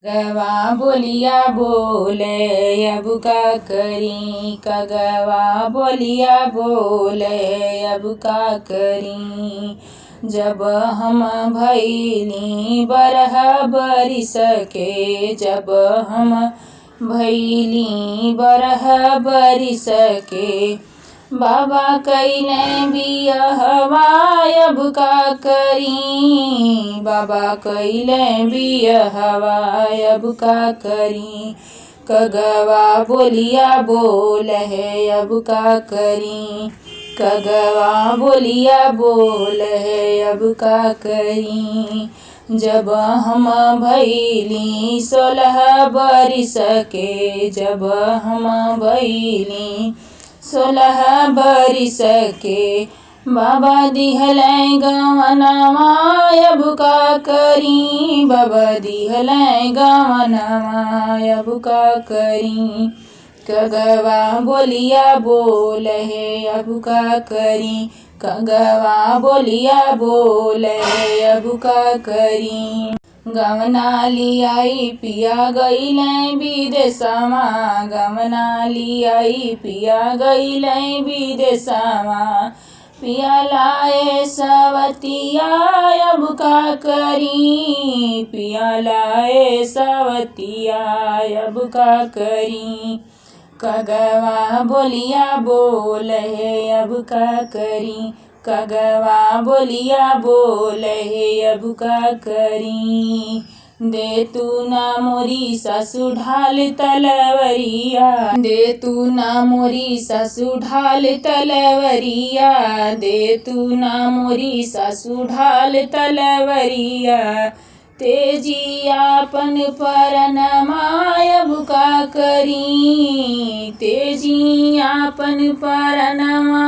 कगवा बोलिया बोले अब का करी, कगवा बोलिया बोले अब का करी। जब हम भैली बरह बरिस के, जब हम भैली बरह बरिस के, बाबा कैले बियहवा अब का करी, बाबा कैले बियहवा अब का करी। कगवा बोलिया बोल है अब का करी, कगवा बोलिया बोल है अब का करी। जब हम भैली 16 बरिस के, जब हम भैली 16 बरिस के, बाबा दिहलै गवनवा अब का करी, बाबा दिहलै गवनवा अब का करी। कगवा बोलिया बोल है अब का करी, कगवा बोलिया बोल है अब का करी। गवना लियाई पिया गईलै विदेशवा, गवना लियाई पिया गईलै विदेशवा, पिया लाए सवतिया अब का करी, पिया लाए सवतिया अब का करी। कगवा बोलिया बोल है अब का करी, कगवा बोलिया बोल है अब का करी। दे तू ना मोरी सासु ढाल तलवरिया, दे तू ना मोरी सासु ढाल तलवरिया, दे तू ना मोरी सासु ढाल तलवरिया। तेजी आपन परनमा अब का करी, तेजी आपन परनमा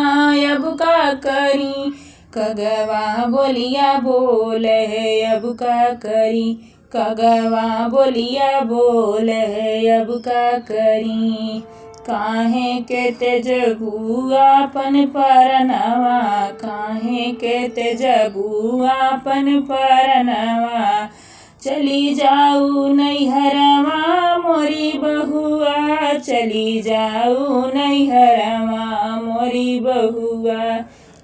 अब का करी। कगवा बोलिया बोल है अब का करी, कगवा बोलिया बोल है अब का करी। काहे के तेजबू आपन परनवा, काहे के तेजबू आपन परनवा। चली जाऊ नैहरवा मोरी बहुआ, चली जाऊ नैहरवा मोरी बहुआ।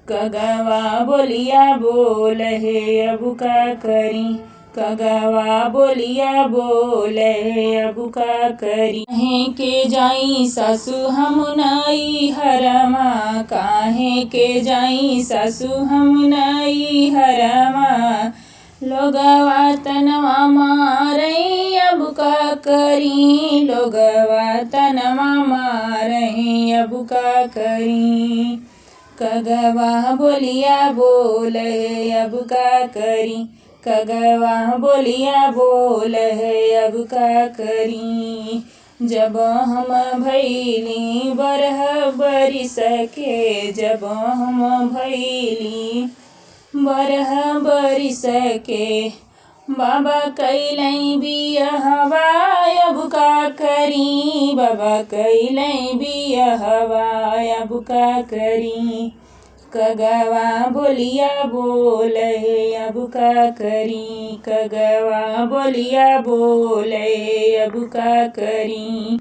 कगवा बोलिया बोल है अब का करी, कगवा बोलिया बोल है अब का करी। काहे के जाई सासु हम नैहरवा, काहे के जाई सासु हम नैहरवा। लोगवा तनवा मारई अब का करी, लोगवा तनवा मारई अब का करी। कगवा बोलिया बोल है अब का करी, कगवा बोलिया बोल है अब का करी। जब हम भैली बरह बरिस के, जब हम भैली बरह बरिस के, बाबा कैलै बियहवा अब का करी, बाबा कैलै बियहवा अब का करी। कगवा बोलिया बोल है अब का करी, कगवा बोलिया बोल है अब का करी।